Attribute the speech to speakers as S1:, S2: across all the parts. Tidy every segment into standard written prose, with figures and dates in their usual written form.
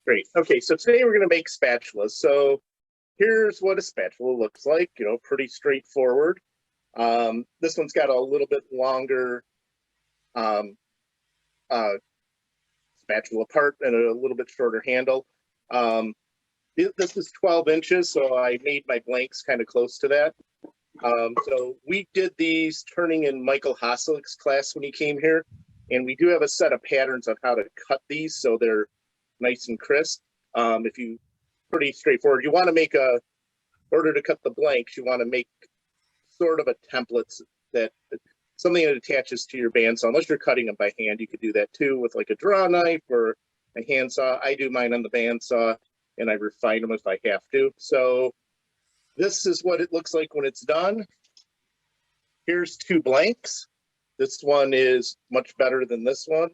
S1: Great. Okay, so today we're going to make spatulas. So here's what a spatula looks like, pretty straightforward. This one's got a little bit longer um, spatula part and a little bit shorter handle. This is 12 inches, so I made my blanks kind of close to that. So we did these turning in Michael Hoslick's class when he came here, and we do have a set of patterns on how to cut these so they're nice and crisp. Pretty straightforward. You want to make in order to cut the blanks, you want to make sort of a template something that attaches to your bandsaw. Unless you're cutting them by hand, you could do that too with like a draw knife or a handsaw. I do mine on the bandsaw, and I refine them if I have to. So this is what it looks like when it's done. Here's two blanks. This one is much better than this one.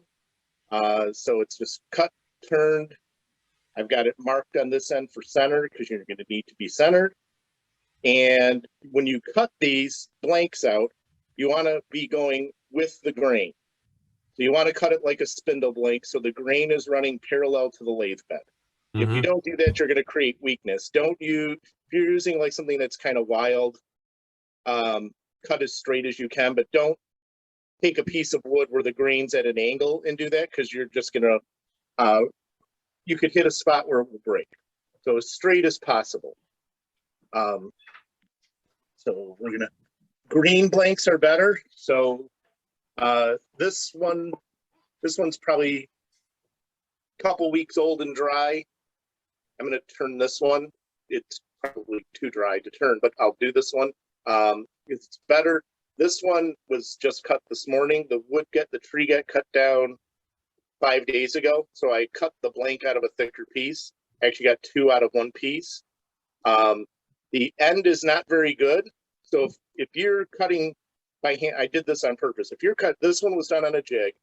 S1: So it's just cut, turned. I've got it marked on this end for center because you're going to need to be centered. And when you cut these blanks out, you want to be going with the grain. So you want to cut it like a spindle blank so the grain is running parallel to the lathe bed. If you don't do that, you're going to create weakness. If you're using like something that's kind of wild, cut as straight as you can, but don't take a piece of wood where the grain's at an angle and do that, because you're just going to, you could hit a spot where it will break. So as straight as possible. So we're going to, green blanks are better. So this one's probably a couple weeks old and dry. I'm going to turn this one. It's probably too dry to turn, but I'll do this one. It's better. This one was just cut this morning. The tree got cut down 5 days ago. So I cut the blank out of a thicker piece. I actually got two out of one piece. The end is not very good. So if you're cutting by hand, I did this on purpose. This one was done on a jig.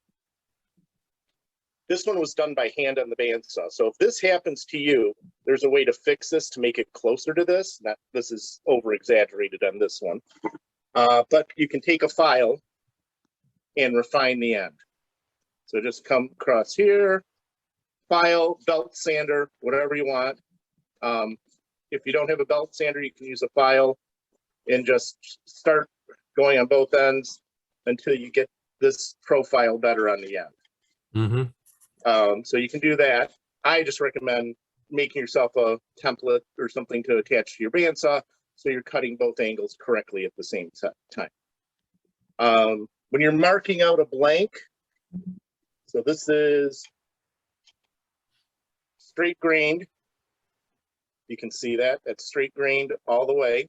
S1: This one was done by hand on the bandsaw. So if this happens to you, there's a way to fix this to make it closer to this. This is over exaggerated on this one. But you can take a file and refine the end. So just come across here, file, belt sander, whatever you want. If you don't have a belt sander, you can use a file and just start going on both ends until you get this profile better on the end. So you can do that. I just recommend making yourself a template or something to attach to your bandsaw so you're cutting both angles correctly at the same time. When you're marking out a blank, so this is straight grained. You can see that. That's straight grained all the way.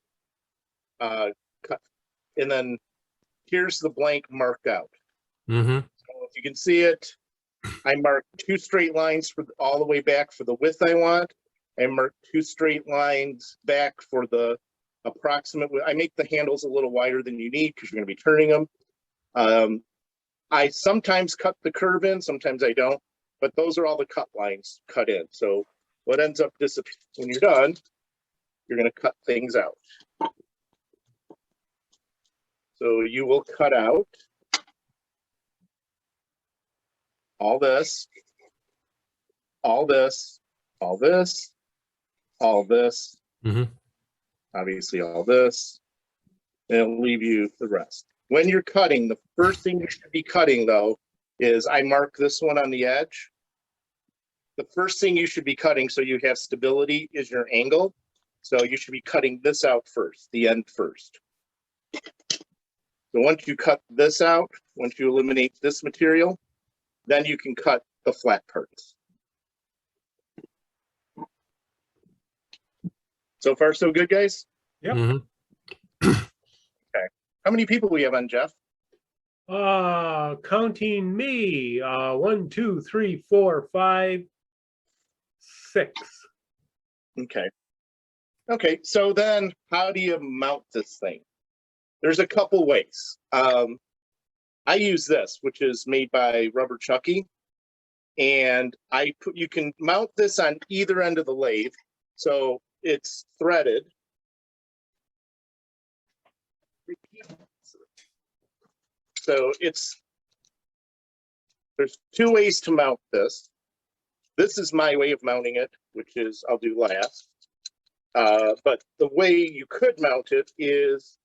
S1: Cut. And then here's the blank marked out. So if you can see it, I marked two straight lines all the way back for the width I want. I marked two straight lines back for the approximate width. I make the handles a little wider than you need because you're going to be turning them. I sometimes cut the curve in, sometimes I don't, but those are all the cut lines cut in. So what ends up when you're done, you're going to cut things out. So you will cut out all this, all this, all this, all this, obviously all this, and it'll leave you the rest. When you're cutting, the first thing you should be cutting, though, is I mark this one on the edge. The first thing you should be cutting so you have stability is your angle. So you should be cutting this out first, the end first. So once you cut this out, once you eliminate this material, then you can cut the flat parts. So far, so good, guys?
S2: Yep.
S1: Okay. How many people we have on, Jeff?
S2: Counting me. 1, 2, 3, 4, 5, 6.
S1: Okay. Okay, so then how do you mount this thing? There's a couple ways. I use this, which is made by Rubber Chucky, and you can mount this on either end of the lathe. So it's threaded. So there's two ways to mount this. this is my way of mounting it, which is I'll do last. But the way you could mount it is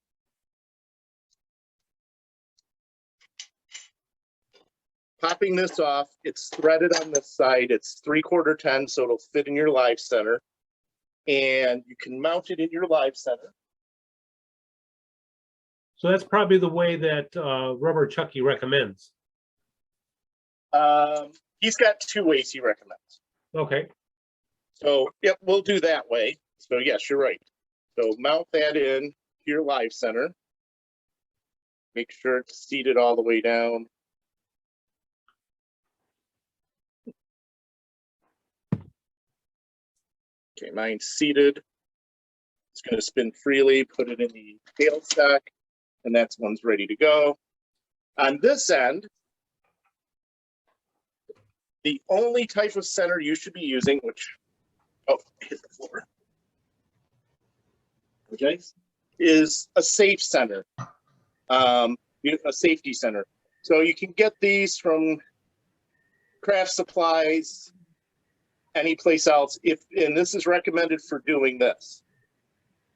S1: popping this off. It's threaded on this side. It's 3/4 10, so it'll fit in your live center. And you can mount it in your live center.
S2: So that's probably the way that Rubber Chucky recommends.
S1: He's got 2 ways he recommends.
S2: Okay.
S1: So, yep, we'll do that way. So, yes, you're right. So, mount that in your live center. Make sure it's seated all the way down. Okay, mine's seated. It's going to spin freely, put it in the tailstock, and that's one's ready to go. On this end, the only type of center you should be using, which, oh, hit the floor. Okay, is a safe center, a safety center. So you can get these from craft supplies, any place else. And this is recommended for doing this,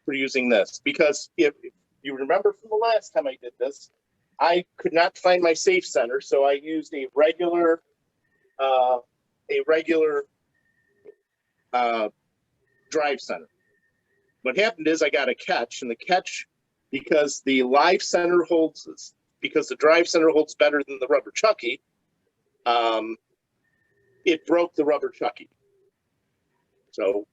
S1: for using this, because if you remember from the last time I did this, I could not find my safe center, so I used a regular drive center. What happened is I got a catch, and the catch, because the live center holds, because the drive center holds better than the Rubber Chucky, it broke the Rubber Chucky. So,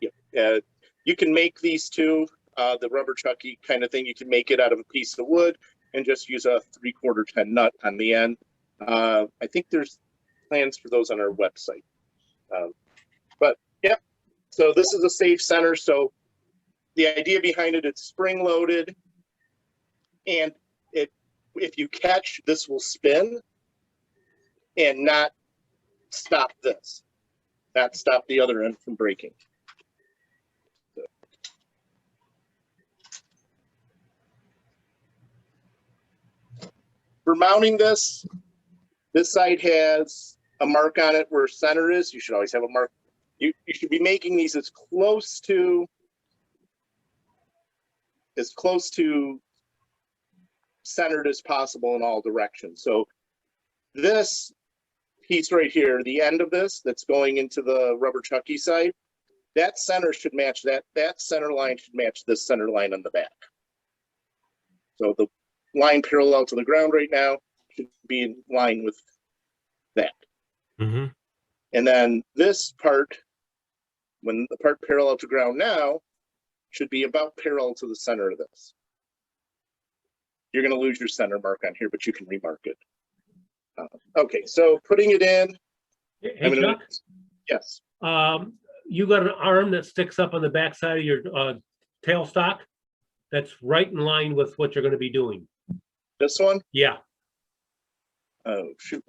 S1: yeah, you can make these two, the Rubber Chucky kind of thing. You can make it out of a piece of wood and just use a 3/4 10 nut on the end. I think there's plans for those on our website. But yeah, so this is a safe center. So the idea behind it, it's spring loaded, and if you catch, this will spin and not stop this, not stop the other end from breaking. So. For mounting this side has a mark on it where center is. You should always have a mark. You should be making these as close to centered as possible in all directions. So this piece right here, the end of this that's going into the Rubber Chucky side, that center should match that center line should match this center line on the back. So the line parallel to the ground right now should be in line with that.
S2: Mm-hmm.
S1: And then this part, when the part parallel to ground now, should be about parallel to the center of this. You're going to lose your center mark on here, but you can remark it. Okay, so putting it in.
S2: Hey, Chuck?
S1: Yes.
S2: You got an arm that sticks up on the backside of your tailstock. That's right in line with what you're going to be doing.
S1: This one?
S2: Yeah.
S1: Oh, shoot.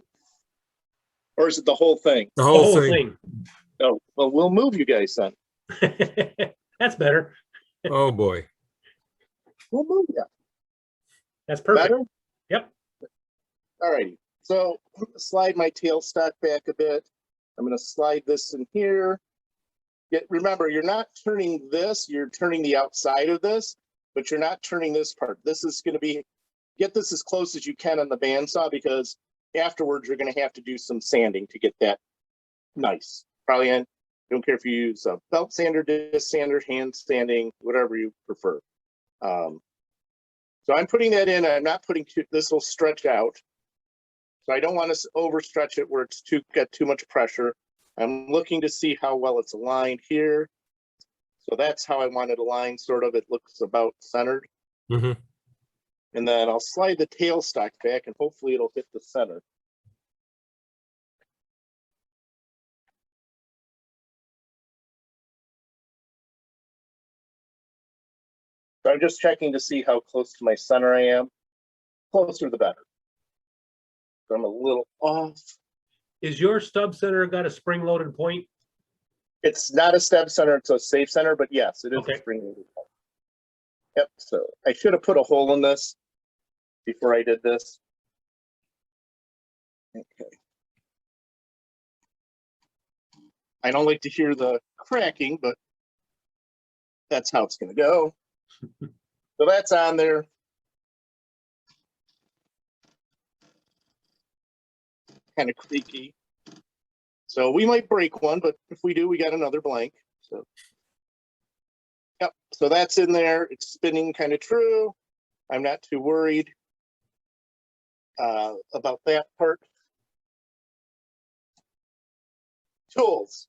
S1: Or is it the whole thing?
S3: The whole thing.
S1: Oh, well, we'll move you guys then.
S2: That's better.
S3: Oh, boy.
S1: We'll move you.
S2: That's perfect.
S1: Better?
S2: Yep.
S1: All righty. So slide my tailstock back a bit. I'm going to slide this in here. Remember, you're not turning this, you're turning the outside of this, but you're not turning this part. This is going to be, get this as close as you can on the bandsaw, because afterwards you're going to have to do some sanding to get that nice. Probably don't care if you use a belt sander, disc sander, hand sanding, whatever you prefer. So I'm putting that in. I'm not putting this will stretch out. So I don't want to overstretch it where it's got too much pressure. I'm looking to see how well it's aligned here. So that's how I want it aligned, sort of. It looks about centered.
S3: Mm-hmm.
S1: And then I'll slide the tailstock back and hopefully it'll hit the center. So I'm just checking to see how close to my center I am. Closer the better. So I'm a little off.
S2: Is your stub center got a spring-loaded point?
S1: It's not a stub center, it's a safe center, but yes, it is
S2: Okay.
S1: a spring-loaded point. Yep, so I should have put a hole in this before I did this. Okay. I don't like to hear the cracking, but that's how it's going to go. So that's on there. Kind of creaky. So we might break one, but if we do, we got another blank. So, yep. So that's in there. It's spinning kind of true. I'm not too worried about that part. Tools.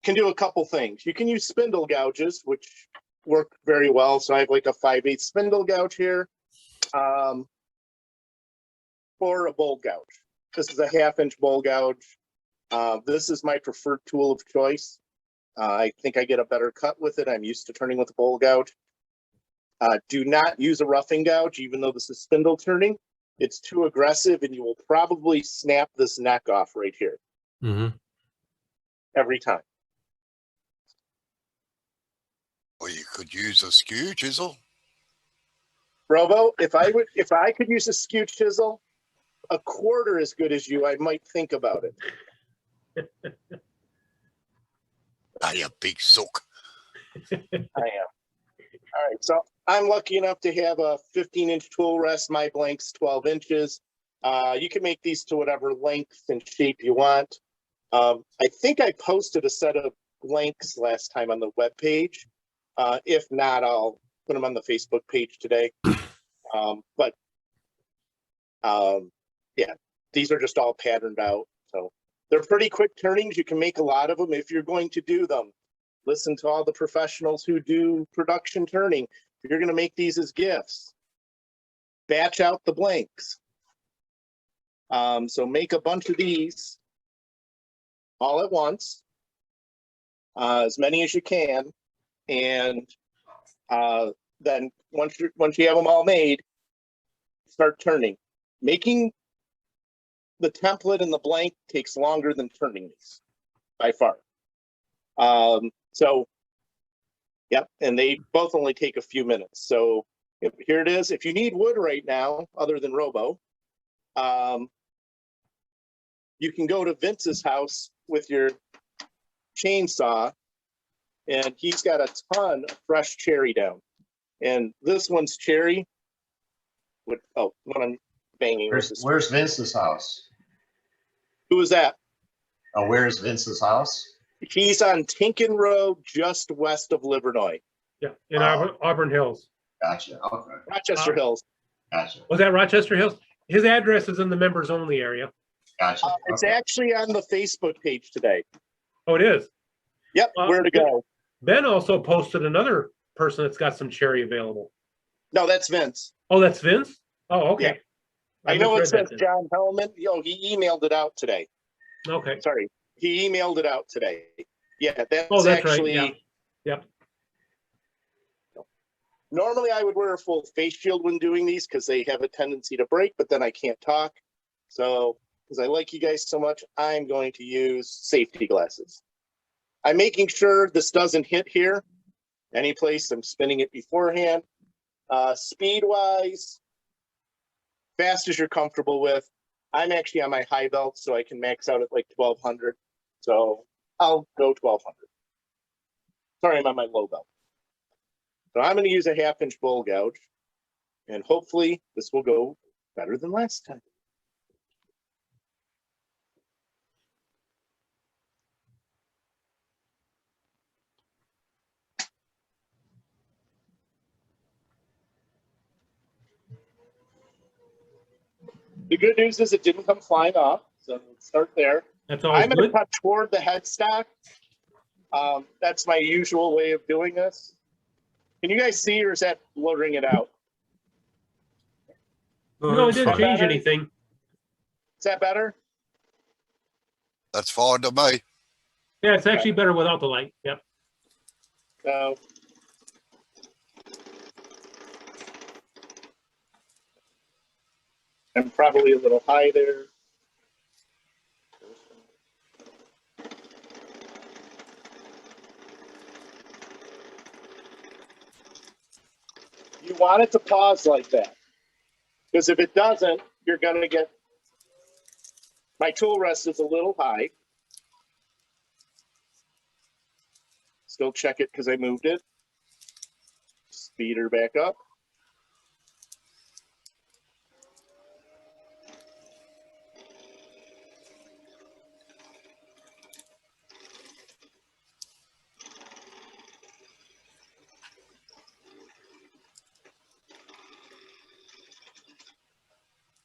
S1: Can do a couple things. You can use spindle gouges, which work very well. So I have like a 5/8 spindle gouge here. Or a bowl gouge. This is a 1/2-inch bowl gouge. This is my preferred tool of choice. I think I get a better cut with it. I'm used to turning with a bowl gouge. Do not use a roughing gouge, even though this is spindle turning. It's too aggressive, and you will probably snap this neck off right here. Every time.
S4: Or you could use a skew chisel.
S1: Robo, if I could use a skew chisel, a quarter as good as you, I might think about it.
S4: Ah, you big sook.
S1: I am. All right, so I'm lucky enough to have a 15-inch tool rest. My blank's 12 inches. You can make these to whatever length and shape you want. I think I posted a set of blanks last time on the webpage. If not, I'll put them on the Facebook page today. Yeah, these are just all patterned out. So they're pretty quick turnings. You can make a lot of them if you're going to do them. Listen to all the professionals who do production turning. You're going to make these as gifts. Batch out the blanks. So make a bunch of these all at once, as many as you can, and then once you have them all made, start turning. Making the template and the blank takes longer than turning these by far. So, yep, and they both only take a few minutes. So here it is. If you need wood right now, other than Robo, you can go to Vince's house with your chainsaw, and he's got a ton of fresh cherry down. And this one's cherry. What I'm banging.
S5: Where's Vince's house?
S1: Who is that?
S5: Oh, where's Vince's house?
S1: He's on Tinkin Road, just west of Livernois.
S2: Yeah, in Auburn Hills.
S5: Gotcha. Okay.
S1: Rochester Hills.
S5: Gotcha.
S2: Was that Rochester Hills? His address is in the members only area.
S5: Gotcha.
S1: It's
S5: Okay.
S1: actually on the Facebook page today.
S2: Oh, it is.
S1: Yep, where to go.
S2: Ben also posted another person that's got some cherry available.
S1: No, that's Vince.
S2: Oh, that's Vince? Oh, okay.
S1: Yeah. I know it
S2: misread
S1: says
S2: that
S1: John Hellman. He emailed it out today.
S2: then. Okay.
S1: Sorry, he emailed it out today. Yeah, that's,
S2: Oh, that's
S1: actually.
S2: right. Yeah. Yep.
S1: Normally, I would wear a full face shield when doing these because they have a tendency to break, but then I can't talk. So, because I like you guys so much, I'm going to use safety glasses. I'm making sure this doesn't hit here. Any place, I'm spinning it beforehand. Speed-wise, fast as you're comfortable with. I'm actually on my high belt, so I can max out at like 1200. So I'll go 1200. Sorry, I'm on my low belt. So I'm going to use a 1/2-inch bowl gouge, and hopefully this will go better than last time. The good news is it didn't come flying off, so let's start there.
S2: That's always
S1: I'm going to
S2: good.
S1: cut toward the headstock. That's my usual way of doing this. Can you guys see, or is that blurring it out?
S2: No, it
S3: that's
S2: didn't
S3: fine.
S2: change anything.
S1: Is that better?
S4: That's fine to me.
S2: Yeah, it's actually better without the light. Yep.
S1: No. I'm probably a little high there. You want it to pause like that, because if it doesn't, you're going to get, my tool rest is a little high. Still check it because I moved it. Speed her back up.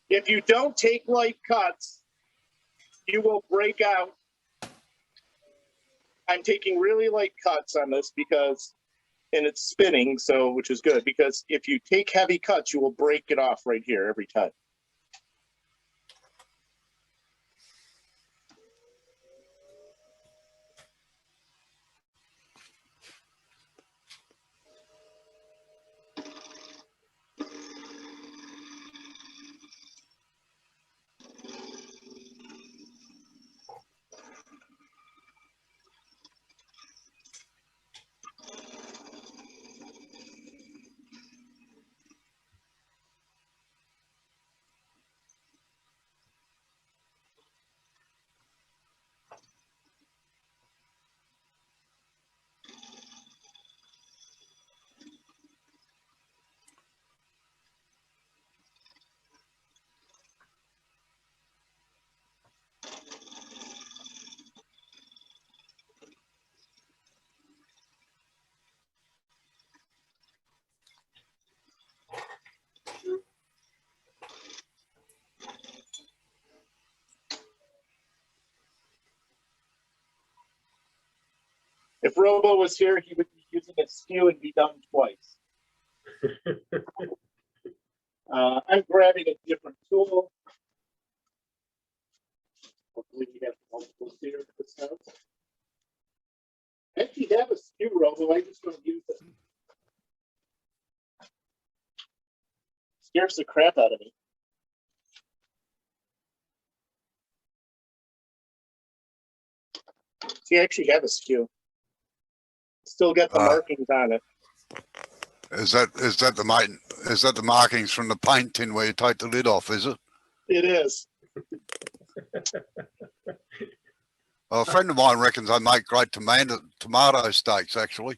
S1: If you don't take light cuts, you will break out. I'm taking really light cuts on this because, and it's spinning, so, which is good, because if you take heavy cuts, you will break it off right here every time. If Robo was here, he would be using a skew and be done twice. I'm grabbing a different tool. Hopefully we have multiple here at this house. I actually have a skew, Robo, I just don't use it. Scares the crap out of me. See, I actually have a skew. Still got the markings on it.
S4: Is that the markings from the paint tin where you take the lid off, is it?
S1: It is.
S4: Well, a friend of mine reckons I make great tomato steaks, actually.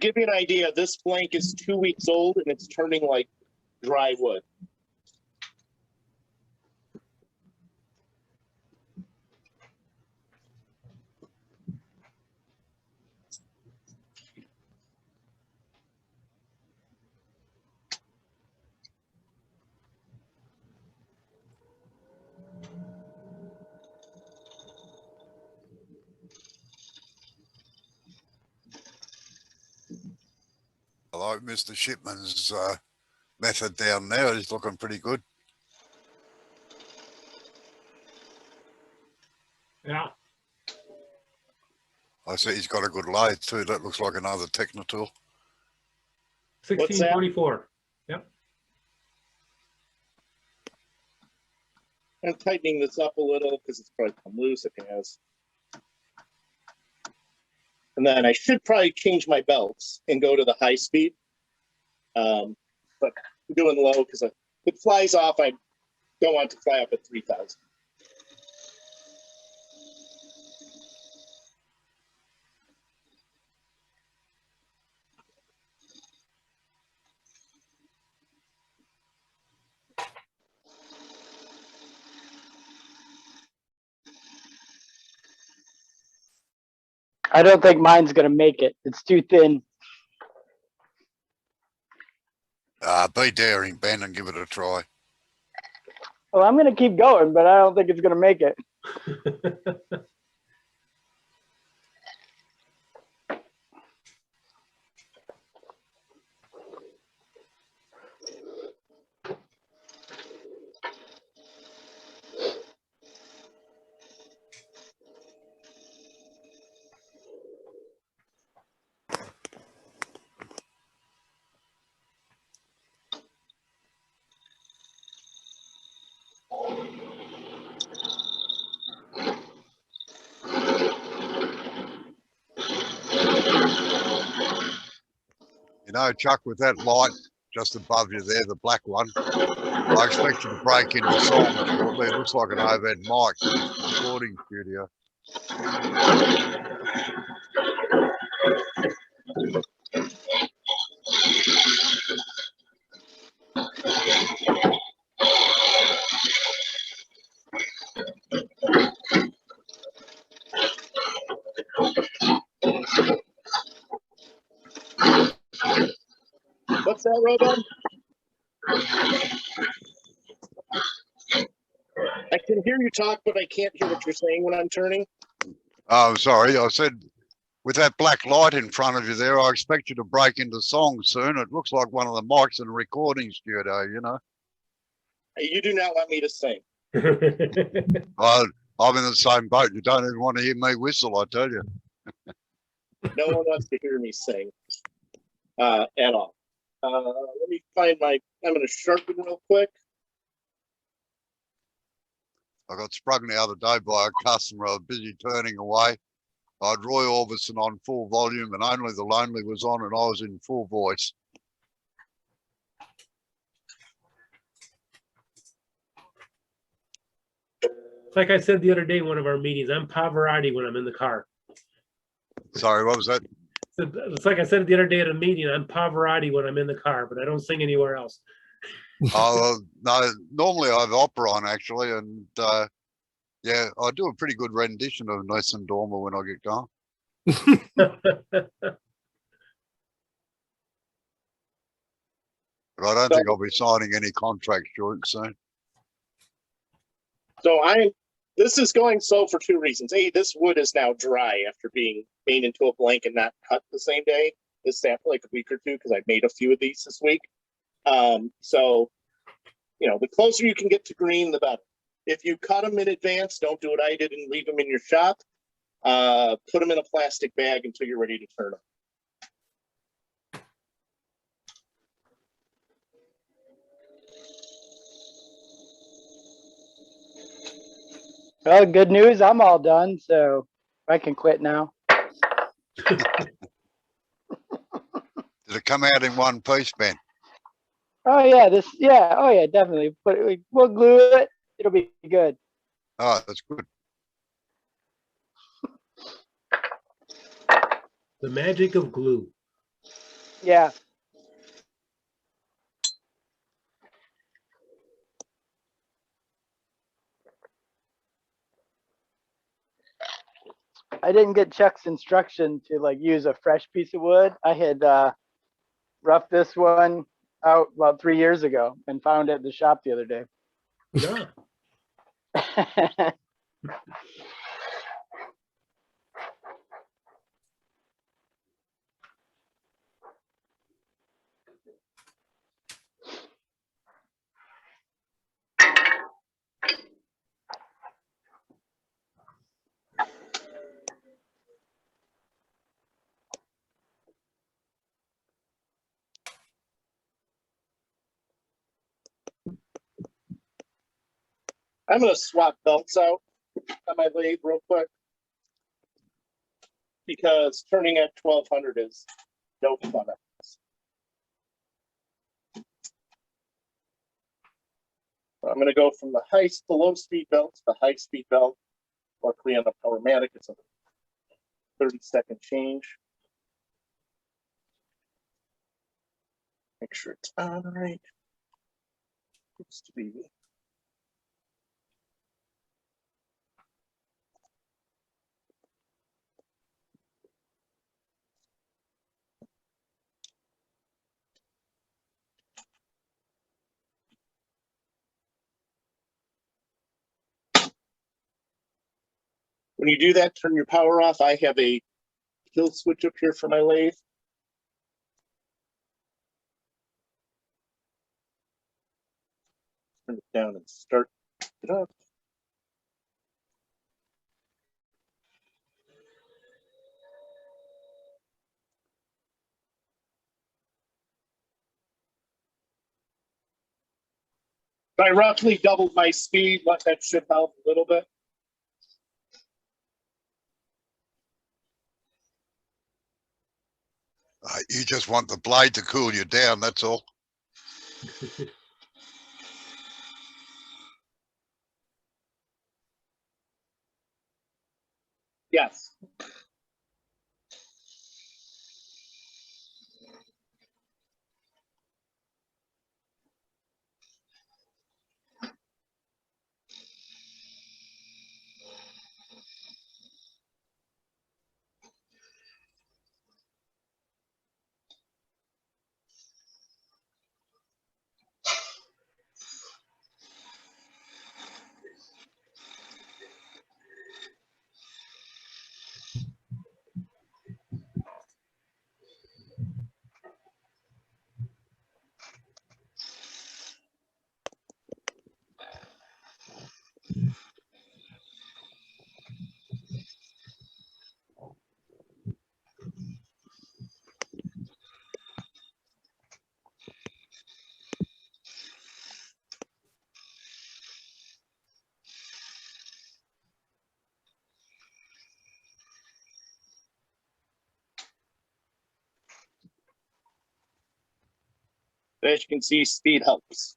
S1: give you an idea, this blank is 2 weeks old and it's turning like dry wood.
S4: I like Mr. Shipman's method down there. He's looking pretty good.
S2: Yeah.
S4: I see he's got a good lathe too. That looks like another Technotool.
S2: 1644. Yep.
S1: I'm tightening this up a little because it's probably come loose. It has. And then I should probably change my belts and go to the high speed. But I'm doing low because if it flies off, I don't want it to fly up at 3,000.
S6: I don't think mine's gonna make it. It's too thin.
S4: Be daring, Ben, and give it a try.
S6: Well, I'm gonna keep going, but I don't think it's gonna make it.
S4: You know, Chuck, with that light just above you there, the black one, I expect you to break into song shortly. It looks like an overhead mic in this recording studio.
S1: What's that, Robo? I can hear you talk, but I can't hear what you're saying when I'm turning.
S4: Oh, sorry. I said, with that black light in front of you there, I expect you to break into song soon. It looks like one of the mics in a recording studio, you know.
S1: You do not want me to sing.
S4: I'm in the same boat. You don't even want to hear me whistle, I tell you.
S1: No one wants to hear me sing at all. Let me find my, I'm going to sharpen real quick.
S4: I got sprung the other day by a customer. I was busy turning away. I had Roy Orbison on full volume and Only the Lonely was on and I was in full voice.
S2: Like I said the other day in one of our meetings, I'm Pavarotti when I'm in the car.
S4: Sorry, what was that?
S2: It's like I said the other day at a meeting, I'm Pavarotti when I'm in the car, but I don't sing anywhere else.
S4: Oh, no, normally I have opera on actually. And yeah, I do a pretty good rendition of Nessun Dorma when I get going. But I don't think I'll be signing any contracts soon.
S1: So this is going slow for two reasons. A, this wood is now dry after being made into a blank and not cut the same day. This sample like a week or two because I made a few of these this week. So, you know, the closer you can get to green, the better. If you cut them in advance, don't do what I did and leave them in your shop. Put them in a plastic bag until you're ready to turn them.
S6: Well, good news. I'm all done, so I can quit now.
S4: Did it come out in one piece, Ben?
S6: Oh yeah, oh yeah, definitely. But we'll glue it. It'll be good.
S4: Oh, that's good.
S2: The magic of glue.
S6: Yeah. I didn't get Chuck's instruction to like use a fresh piece of wood. I had roughed this one out about 3 years ago and found it at the shop the other day.
S2: Yeah.
S1: I'm gonna swap belts out on my lathe real quick. Because turning at 1200 is no fun. I'm gonna go from the low speed belt to the high speed belt. Luckily on the Powermatic, it's a 30-second change. Make sure it's on right. Oops, baby. When you do that, turn your power off. I have a kill switch up here for my lathe. Turn it down and start it up. I roughly doubled my speed, but that should help a little bit.
S4: You just want the blade to cool you down, that's all.
S1: Yes. As you can see, speed helps.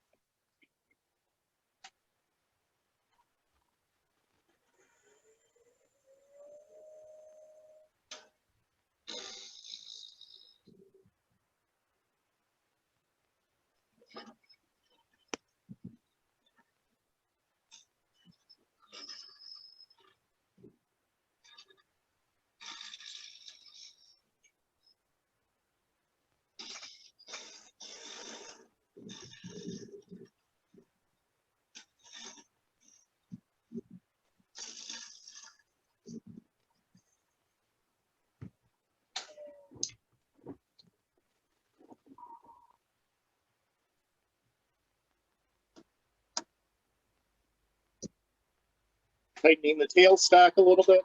S1: Tightening the tailstock a little bit.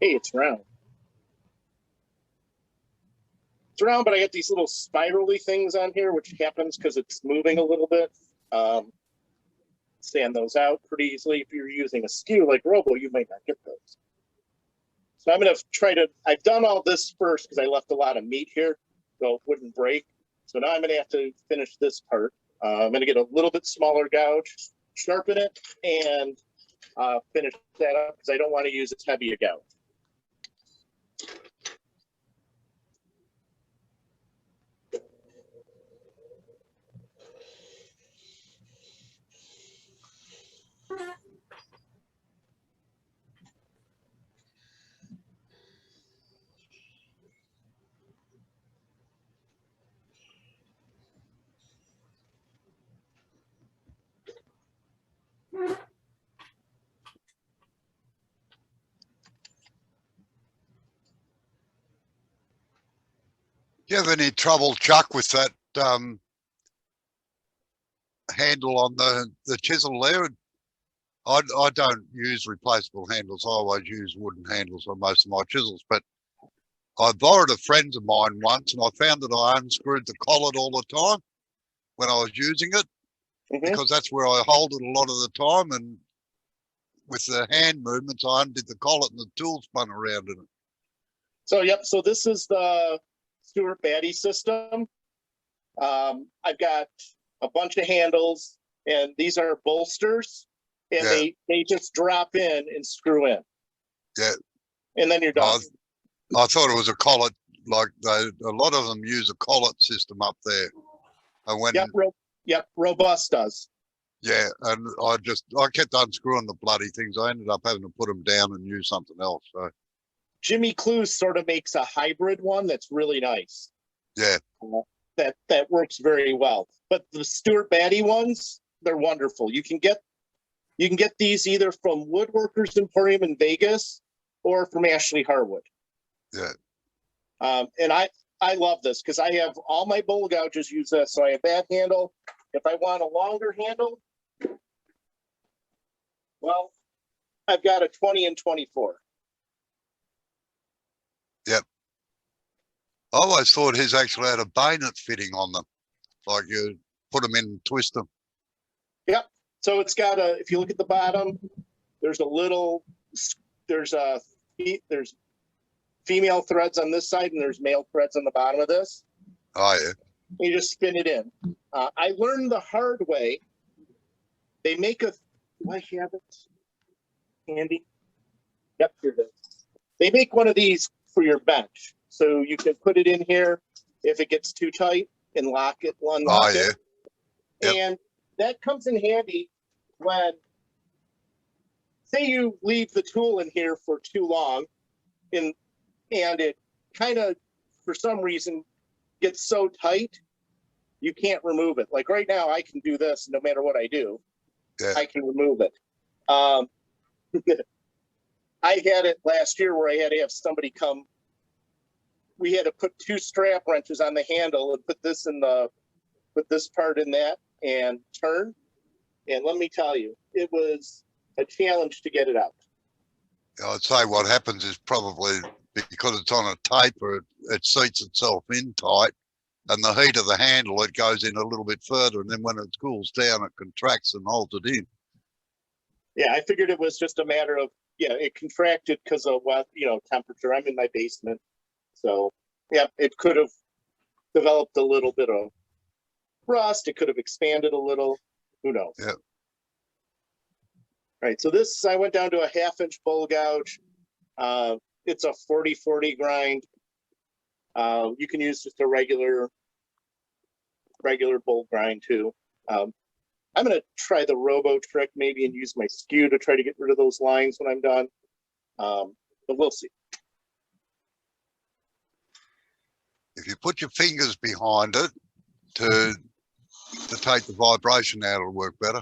S1: Hey, it's round. It's round, but I got these little spirally things on here, which happens because it's moving a little bit. Stand those out pretty easily. If you're using a skew like Robo, you might not get those. So I'm going to try to, I've done all this first because I left a lot of meat here, so it wouldn't break. So now I'm going to have to finish this part. I'm going to get a little bit smaller gouge, sharpen it, and finish that up because I don't want to use as heavy a gouge.
S4: Do you have any trouble, Chuck, with that handle on the chisel there? I don't use replaceable handles. I always use wooden handles on most of my chisels, but I borrowed a friend of mine once and I found that I unscrewed the collet all the time when I was using it, because that's where I hold it a lot of the time, and with the hand movements I undid the collet and the tool spun around in it.
S1: So yep, so this is the Stewart Batty system. I've got a bunch of handles, and these are bolsters, and
S4: Yeah.
S1: they just drop in and screw in.
S4: Yeah.
S1: And then you're done.
S4: I thought it was a collet, like a lot of them use a collet system up there. And when
S1: Yep, Robust does.
S4: yeah, and I kept unscrewing the bloody things. I ended up having to put them down and use something else. So
S1: Jimmy Clues sort of makes a hybrid one that's really nice.
S4: yeah,
S1: That works very well. But the Stewart Batty ones, they're wonderful. You can get these either from Woodworkers Emporium in Vegas or from Ashley Harwood.
S4: yeah,
S1: And I love this because I have all my bowl gouges use this. So I have that handle. If I want a longer handle, well, I've got a 20 and 24.
S4: yep. I always thought his actually had a bayonet fitting on them, like you put them in and twist them.
S1: Yep. So it's got if you look at the bottom, there's female threads on this side and there's male threads on the bottom of this.
S4: Oh yeah,
S1: You just spin it in. I learned the hard way. They make do I have it handy? Yep, here it is. They make one of these for your bench. So you can put it in here if it gets too tight and lock it, unlock
S4: oh yeah,
S1: it.
S4: Yep.
S1: And that comes in handy when, say you leave the tool in here for too long and it kind of, for some reason, gets so tight, you can't remove it. Like right now, I can do this no matter what I do.
S4: Yeah.
S1: I can remove it. I had it last year where I had to have somebody come. We had to put 2 strap wrenches on the handle and put this part in that and turn. And let me tell you, it was a challenge to get it out.
S4: I'd say what happens is probably because it's on a taper, it seats itself in tight, and the heat of the handle, it goes in a little bit further, and then when it cools down, it contracts and holds it in.
S1: Yeah, I figured it was just a matter of, it contracted because of temperature. I'm in my basement. So, yeah, it could have developed a little bit of rust. It could have expanded a little. Who knows?
S4: Yeah.
S1: Right. So this, I went down to a 1/2-inch bowl gouge. It's a 40/40 grind. You can use just a regular bowl grind too. I'm going to try the robo trick maybe and use my skew to try to get rid of those lines when I'm done. But we'll see.
S4: If you put your fingers behind it to take the vibration out, it'll work better.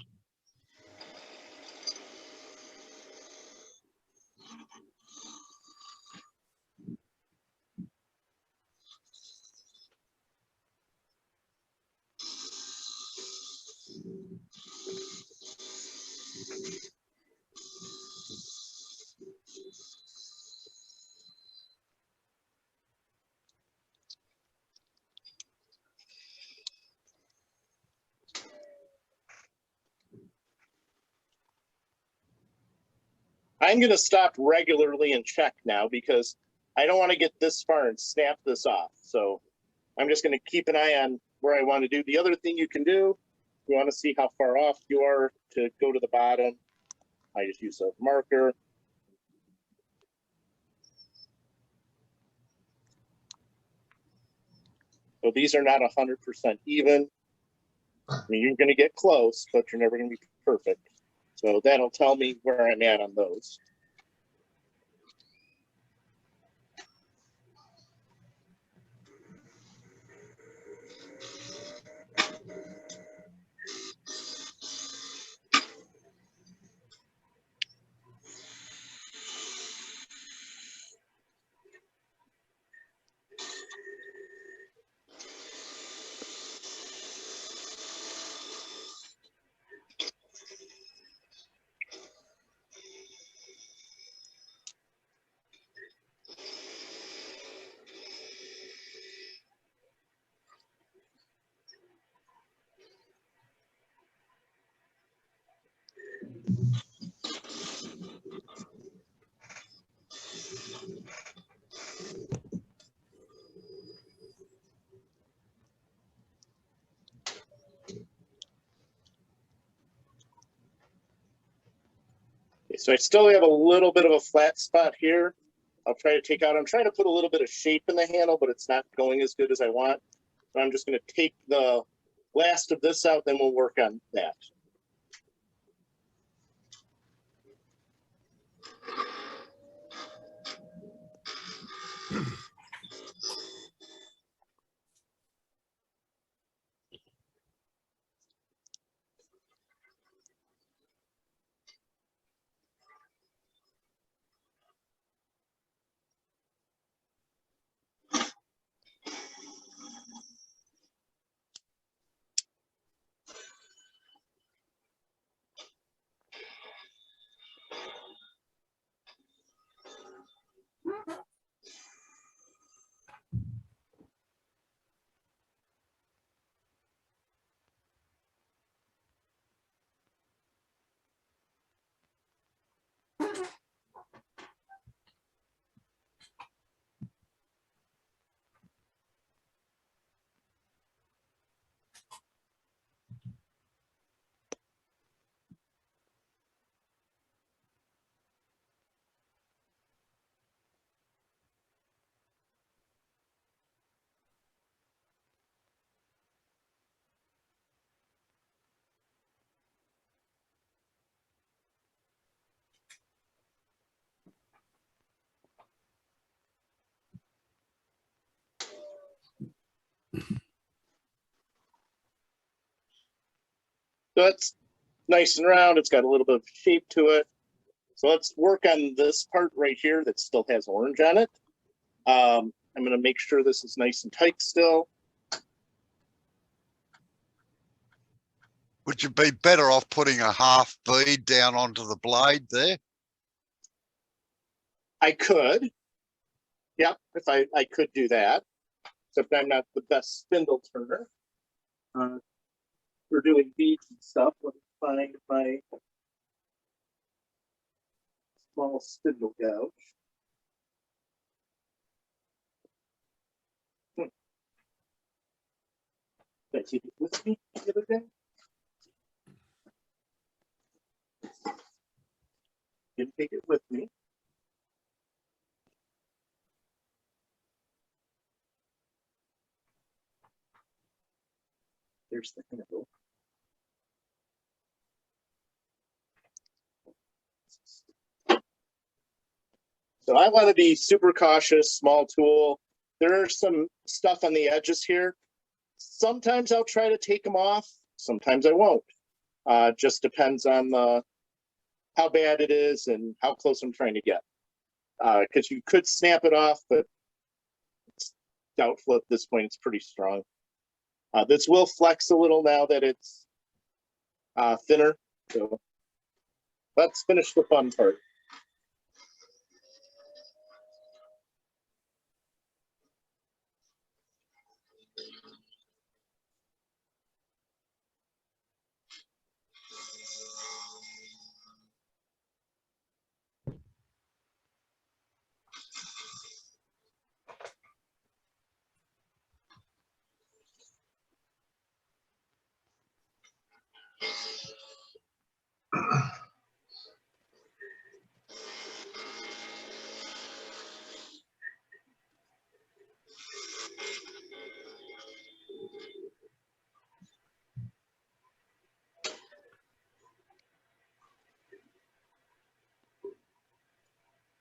S1: I'm gonna stop regularly and check now because I don't want to get this far and snap this off. So I'm just gonna keep an eye on where I want to do. The other thing you can do, you want to see how far off you are to go to the bottom. I just use a marker. So these are not 100% even. I mean, you're going to get close, but you're never going to be perfect. So that'll tell me where I'm at on those. Okay, so I still have a little bit of a flat spot here. I'll try to take out, I'm trying to put a little bit of shape in the handle, but it's not going as good as I want. So I'm just going to take the last of this out, then we'll work on that. So that's nice and round. It's got a little bit of shape to it. So let's work on this part right here that still has orange on it. I'm going to make sure this is nice and tight still.
S4: Would you be better off putting a half bead down onto the blade there?
S1: I could. Yep, if I could do that. Except I'm not the best spindle turner. We're doing beads and stuff. Let me find my small spindle gouge. Did I take it with me the other day? Didn't take it with me. There's the handle. So I want to be super cautious, small tool. There's some stuff on the edges here. Sometimes I'll try to take them off. Sometimes I won't. Just depends on how bad it is and how close I'm trying to get. Because you could snap it off, but it's doubtful at this point. It's pretty strong. This will flex a little now that it's thinner. So let's finish the fun part.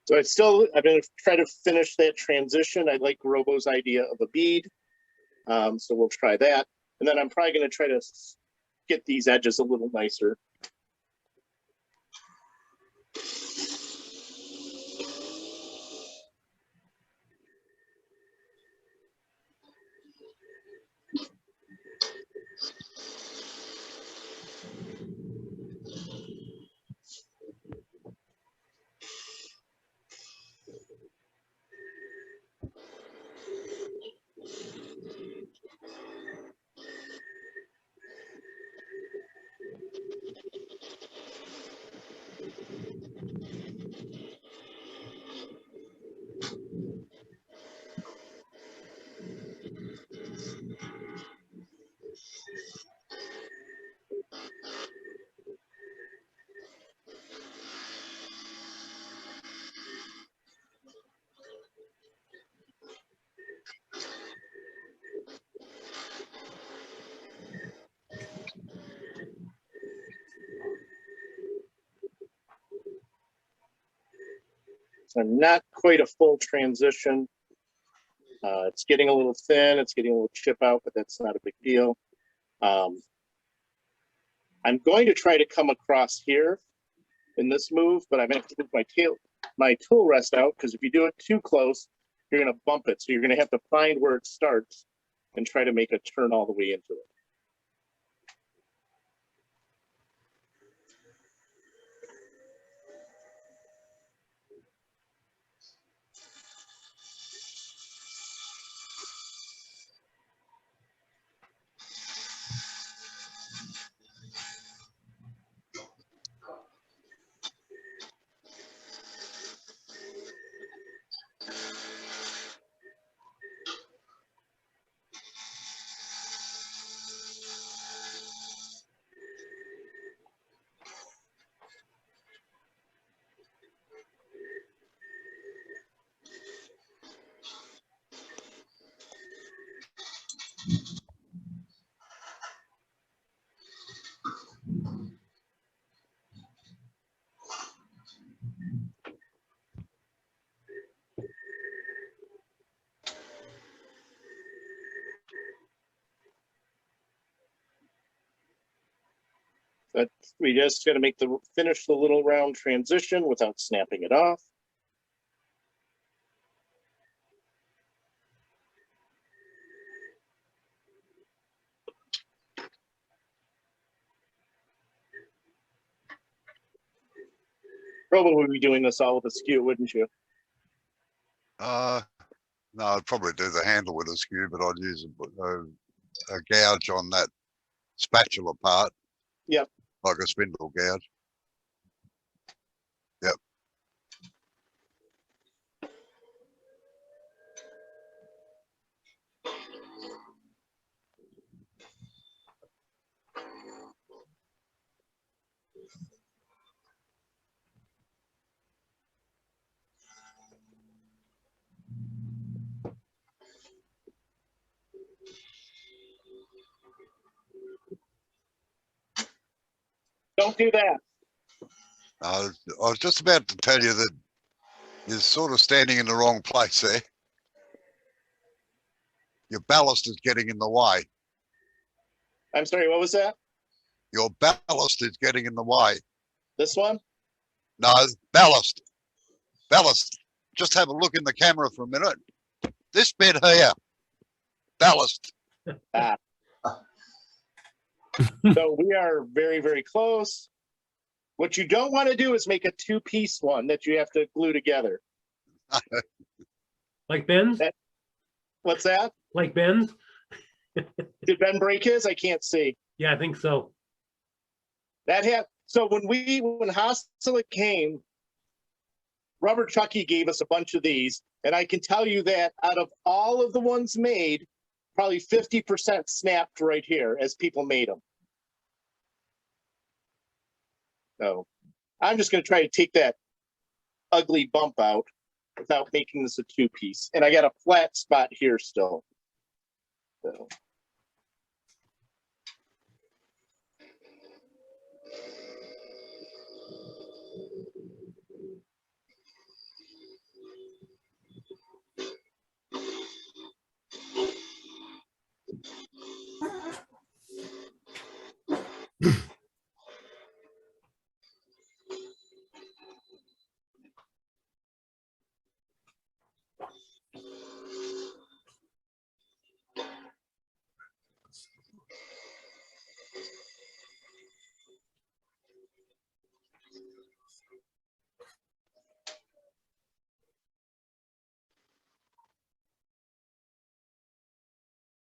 S1: So I'm going to try to finish that transition. I like Robo's idea of a bead. So we'll try that. And then I'm probably going to try to get these edges a little nicer. So not quite a full transition. It's getting a little thin, it's getting a little chip out, but that's not a big deal. I'm going to try to come across here in this move, but I'm going to have to move my tool rest out, because if you do it too close, you're going to bump it. So you're going to have to find where it starts and try to make a turn all the way into it. But we just got to finish the little round transition without snapping it off. Probably would be doing this all with a skew, wouldn't you?
S4: No, I'd probably do the handle with a skew, but I'd use a gouge on that spatula part.
S1: Yep.
S4: Like a spindle gouge. Yep.
S1: Don't do that.
S4: I was just about to tell you that you're sort of standing in the wrong place there. Your ballast is getting in the way.
S1: I'm sorry, what was that?
S4: Your ballast is getting in the way.
S1: This one?
S4: No, ballast. Ballast. Just have a look in the camera for a minute. This bit here. Ballast.
S1: So we are very, very close. What you don't want to do is make a two-piece one that you have to glue together.
S2: Like Ben's?
S1: What's that?
S2: Like Ben's?
S1: Did Ben break his? I can't see.
S2: Yeah, I think so.
S1: So when Hostile came, Rubber Chucky gave us a bunch of these, and I can tell you that out of all of the ones made, probably 50% snapped right here as people made them. So I'm just going to try to take that ugly bump out without making this a two-piece. And I got a flat spot here still. So.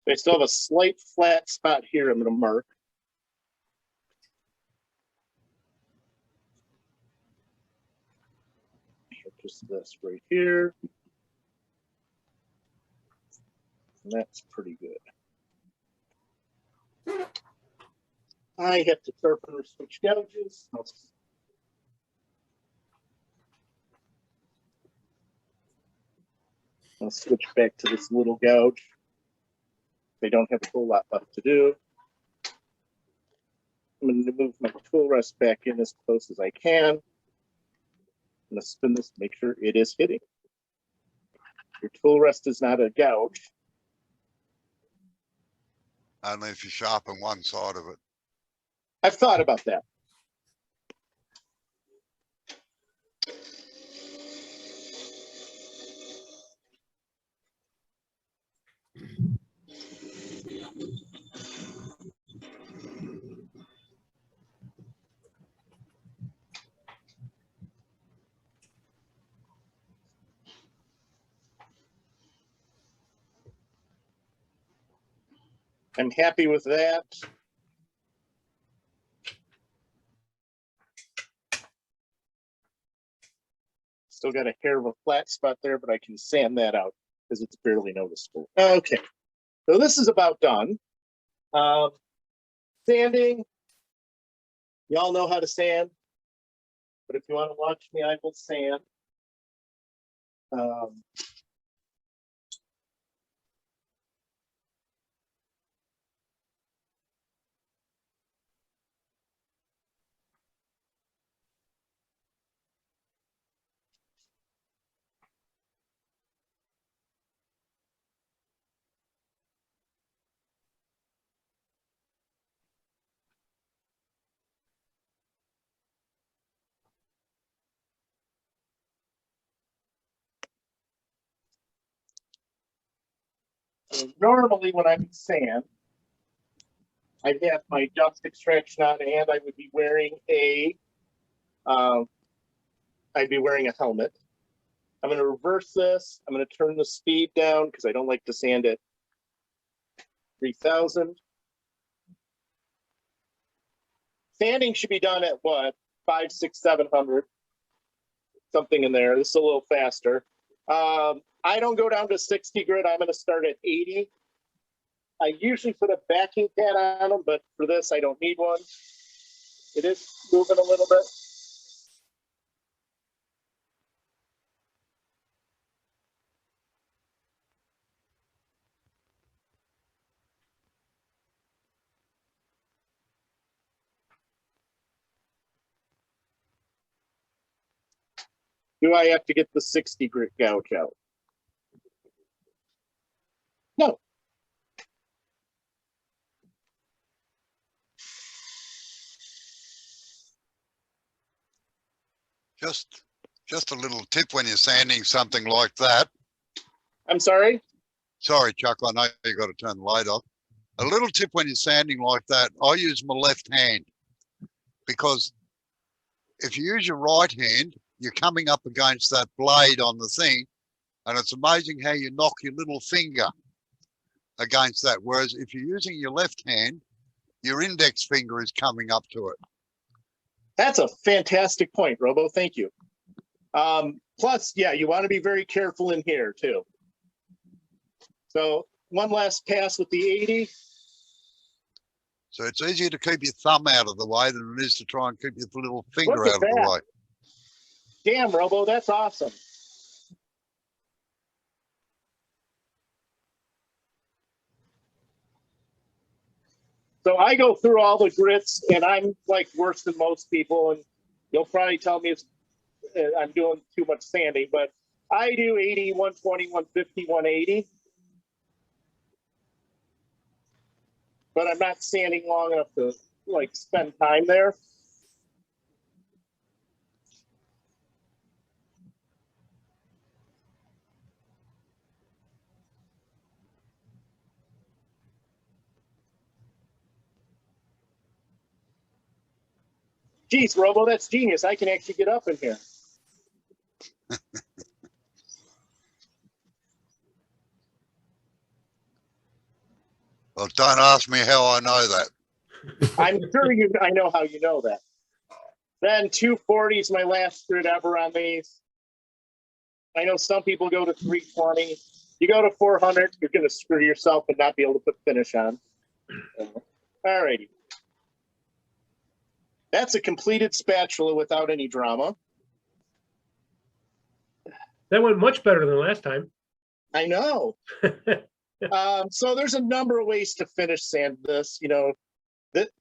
S1: I still have a slight flat spot here I'm going to mark. Just this right here. And that's pretty good. I have to sharpen or switch gouges. I'll switch back to this little gouge. I don't have a whole lot left to do. I'm going to move my tool rest back in as close as I can. I'm going to spin this to make sure it is hitting. Your tool rest is not a gouge.
S4: Only if you sharpen one side of it.
S1: I've thought about that. I'm happy with that. Still got a hair of a flat spot there, but I can sand that out because it's barely noticeable. Okay, so this is about done. Sanding, y'all know how to sand, but if you want to watch me, I will sand. So normally when I'm sand, I have my dust extraction on and I would be wearing a helmet. I'm going to reverse this. I'm going to turn the speed down because I don't like to sand at 3000. Sanding should be done at what? 5, 6, 700. Something in there. This is a little faster. I don't go down to 60 grit. I'm going to start at 80. I usually put a backing pad on them, but for this, I don't need one. It is moving a little bit. Do I have to get the 60 grit gouge out? No.
S4: Just a little tip when you're sanding something like that.
S1: I'm sorry?
S4: Sorry, Chuck, I know you got to turn the light off. A little tip when you're sanding like that, I use my left hand because if you use your right hand, you're coming up against that blade on the thing, and it's amazing how you knock your little finger against that. Whereas if you're using your left hand, your index finger is coming up to it.
S1: That's a fantastic point, Robo. Thank you. Plus, yeah, you want to be very careful in here too. So one last pass with the 80.
S4: So it's easier to keep your thumb out of the way than it is to try and keep your little finger
S1: Look at
S4: out of the
S1: that.
S4: way.
S1: Damn, Robo, that's awesome. So I go through all the grits and I'm like worse than most people, and you'll probably tell me it's, I'm doing too much sanding, but I do 80, 120, 150, 180. But I'm not sanding long enough to like spend time there. Geez, Robo, that's genius. I can actually get up in here.
S4: Well, don't ask me how I know that.
S1: I'm sure I know how you know that. Then 240 is my last grid ever on these. I know some people go to 320. You go to 400, you're going to screw yourself and not be able to put finish on. All righty. That's a completed spatula without any drama.
S2: That went much better than last time.
S1: I know. So there's a number of ways to finish sand this, you know,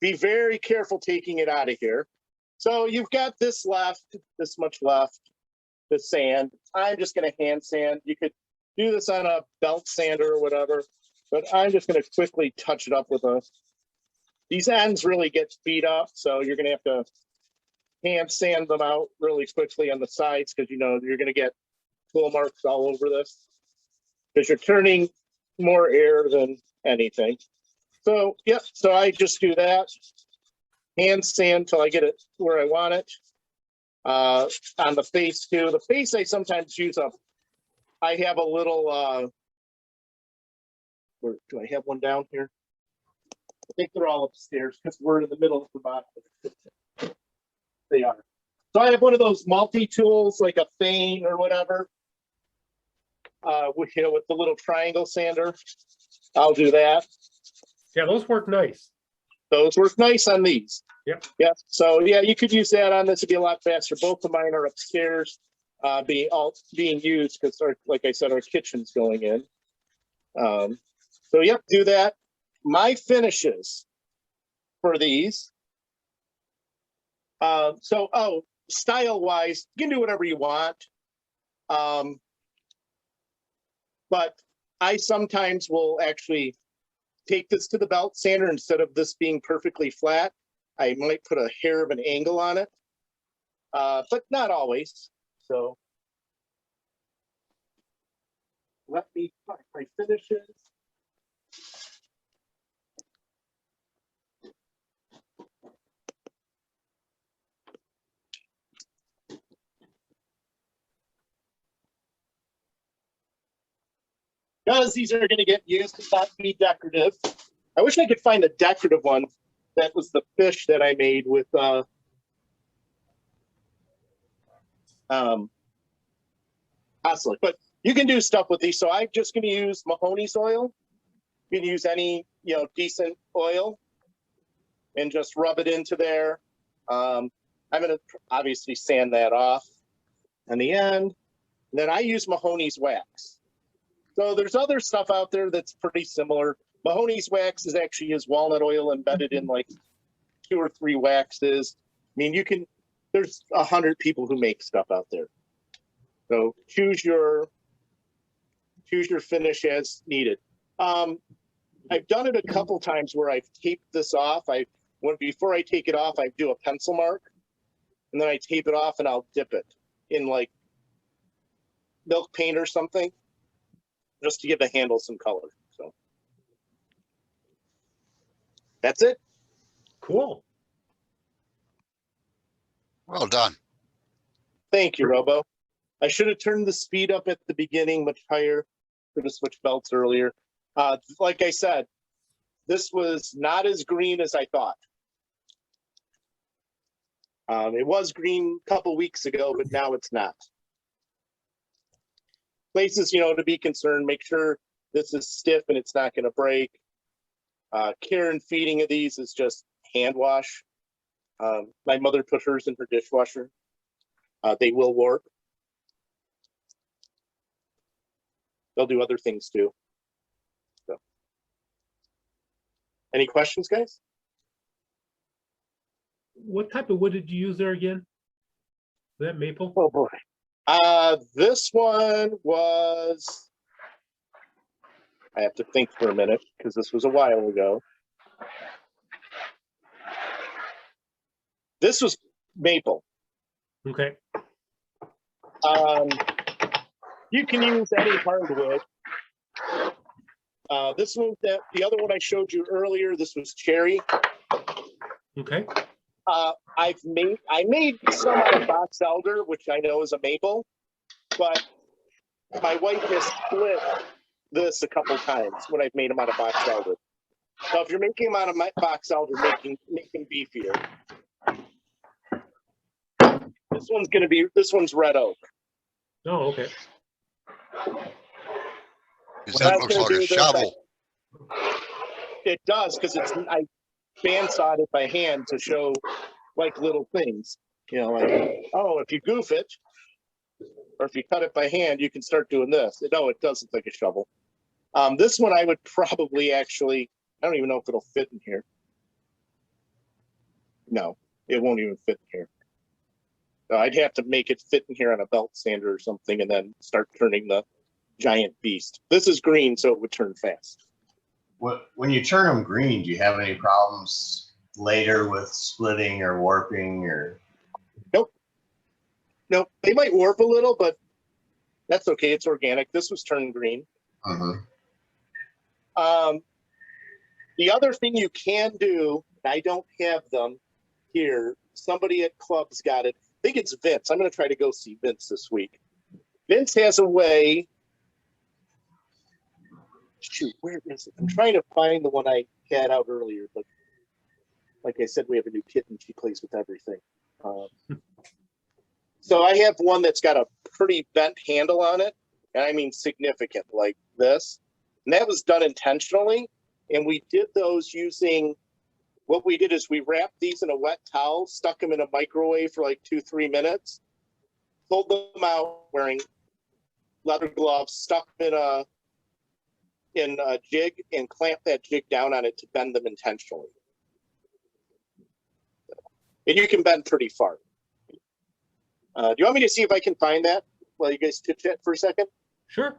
S1: be very careful taking it out of here. So you've got this left, this much left, the sand. I'm just going to hand sand. You could do this on a belt sander or whatever, but I'm just going to quickly touch it up with these ends really get beat up. So you're going to have to hand sand them out really quickly on the sides because, you know, you're going to get tool marks all over this because you're turning more air than anything. So, yep. So I just do that. Hand sand till I get it where I want it. On the face too. The face I sometimes use I have a little, where do I have one down here? I think they're all upstairs because we're in the middle of the bottom. They are. So I have one of those multi-tools like a Fane or whatever. With, you know, with the little triangle sander. I'll do that.
S2: Yeah, those work nice.
S1: Those work nice on these.
S2: Yep.
S1: Yeah. So yeah, you could use that on this. It'd be a lot faster. Both of mine are upstairs, being used because, like I said, our kitchen's going in. So yep, do that. My finishes for these. Style wise, you can do whatever you want. But I sometimes will actually take this to the belt sander instead of this being perfectly flat. I might put a hair of an angle on it, but not always. So let me find my finishes. Because these are going to get used to not be decorative. I wish I could find a decorative one. That was the fish that I made with Osler. But you can do stuff with these. So I'm just going to use Mahoney's oil. You can use any, you know, decent oil and just rub it into there. I'm going to obviously sand that off in the end. And then I use Mahoney's wax. So there's other stuff out there that's pretty similar. Mahoney's wax is actually his walnut oil embedded in like 2 or 3 waxes. I mean, there's 100 people who make stuff out there. So choose your finish as needed. I've done it a couple times where I've taped this off. Before I take it off, I do a pencil mark and then I tape it off and I'll dip it in like milk paint or something just to give the handle some color. So that's it.
S2: Cool.
S4: Well done.
S1: Thank you, Robo. I should have turned the speed up at the beginning much higher. Could have switched belts earlier. Like I said, this was not as green as I thought. It was green a couple weeks ago, but now it's not. Places, you know, to be concerned, make sure this is stiff and it's not going to break. Care and feeding of these is just hand wash. My mother put hers in her dishwasher. They will warp. They'll do other things too. So, any questions, guys?
S2: What type of wood did you use there again? Is that maple?
S1: Oh boy. This one was, I have to think for a minute because this was a while ago. This was maple.
S2: Okay.
S1: You can use any hardwood. This one, the other one I showed you earlier, this was cherry.
S2: Okay.
S1: I made some out of box elder, which I know is a maple, but my wife has split this a couple times when I've made them out of box elder. So if you're making them out of my box elder, make them beefier. This one's red oak.
S2: Oh, okay.
S4: Because
S1: When I
S4: that
S1: was
S4: looks
S1: gonna
S4: like a
S1: do this,
S4: shovel.
S1: It does, because I bandsawed it by hand to show like little things. You know, like, oh, if you goof it, or if you cut it by hand, you can start doing this. No, it does look like a shovel. This one I would probably actually, I don't even know if it'll fit in here. No, it won't even fit in here. I'd have to make it fit in here on a belt sander or something and then start turning the giant beast. This is green, so it would turn fast.
S5: When you turn them green, do you have any problems later with splitting or warping or?
S1: Nope, they might warp a little, but that's okay. It's organic. This was turned green.
S5: Mhm.
S1: The other thing you can do, and I don't have them here, somebody at Club's got it. I think it's Vince. I'm going to try to go see Vince this week. Vince has a way. Shoot, where is it? I'm trying to find the one I had out earlier, but like I said, we have a new kitten. She plays with everything. So I have one that's got a pretty bent handle on it, and I mean significant, like this. And that was done intentionally. And we did those using, what we did is we wrapped these in a wet towel, stuck them in a microwave for like 2-3 minutes, pulled them out wearing leather gloves, stuck them in a jig, and clamped that jig down on it to bend them intentionally. And you can bend pretty far. Do you want me to see if I can find that while you guys chit chat for a second?
S2: Sure.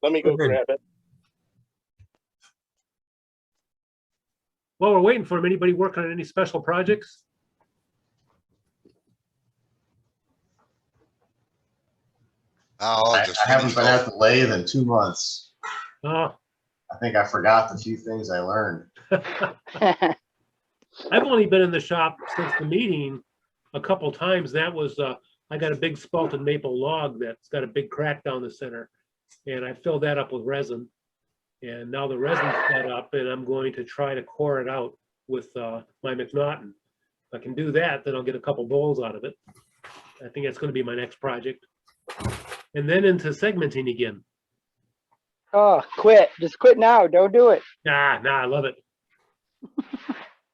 S1: Let me go
S3: Okay.
S1: grab it.
S2: While we're waiting for him, anybody working on any special projects?
S4: Oh,
S5: I
S4: I've just
S5: haven't
S4: finished
S5: been
S4: off.
S5: at the lathe in 2 months.
S2: Oh,
S5: I think I forgot the few things I learned.
S2: I've only been in the shop since the meeting a couple times. That was, I got a big spalted maple log that's got a big crack down the center. And I filled that up with resin. And now the resin's set up and I'm going to try to core it out with my McNaughton. If I can do that, then I'll get a couple bowls out of it. I think that's going to be my next project. And then into segmenting again.
S6: Oh, quit. Just quit now. Don't do it.
S2: Nah, I love it.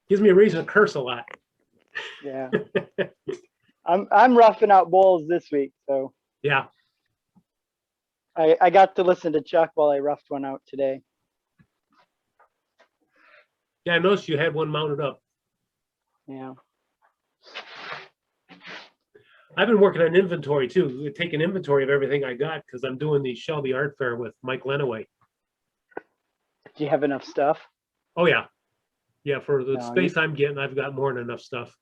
S2: Gives me a reason to curse a lot.
S6: Yeah. I'm roughing out bowls this week, so
S2: Yeah.
S6: I got to listen to Chuck while I roughed one out today.
S2: Yeah, I noticed you had one mounted up.
S6: Yeah.
S2: I've been working on inventory too, taking inventory of everything I got because I'm doing the Shelby Art Fair with Mike Lenaway.
S6: Do you have enough stuff?
S2: Oh yeah. Yeah, for the
S6: No,
S2: space I'm getting, I've got more than enough stuff.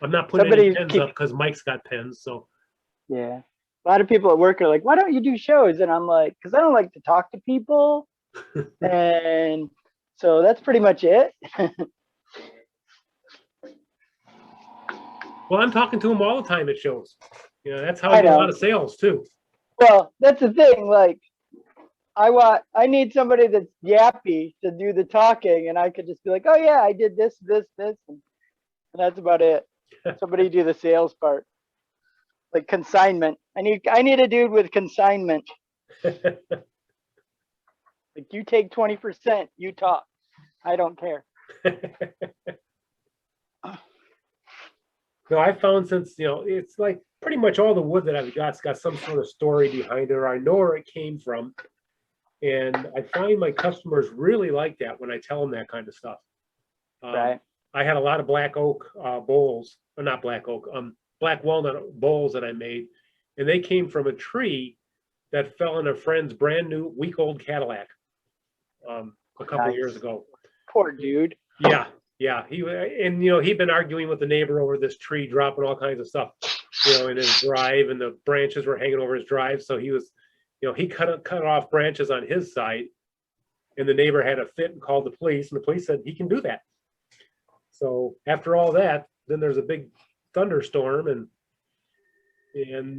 S2: I'm not putting any
S6: Somebody
S2: pens
S6: keep-
S2: up because Mike's got pens, so
S6: Yeah. A lot of people at work are like, why don't you do shows? And I'm like, because I don't like to talk to people. And so that's pretty much it.
S2: well, I'm talking to him all the time at shows. You know, that's how
S6: I
S2: I get a
S6: know.
S2: lot of sales too.
S6: Well, that's the thing. Like, I need somebody that's yappy to do the talking, and I could just be like, oh yeah, I did this, and that's about it. Somebody do the sales part, like consignment. I need a dude with consignment. Like, you take 20%, you talk. I don't care.
S2: No, I found since, you know, it's like pretty much all the wood that I've got's got some sort of story behind it, or I know where it came from. And I find my customers really like that when I tell them that kind of stuff.
S6: Right.
S2: I had a lot of black oak bowls, or not black oak, black walnut bowls that I made, and they came from a tree that fell in a friend's brand new week-old Cadillac a couple
S6: Nice.
S2: years ago.
S6: Poor dude.
S2: Yeah. And you know, he'd been arguing with the neighbor over this tree, dropping all kinds of stuff, you know, in his drive, and the branches were hanging over his drive. So he was, you know, he cut off branches on his side, and the neighbor had a fit and called the police, and the police said he can do that. So after all that, then there's a big thunderstorm and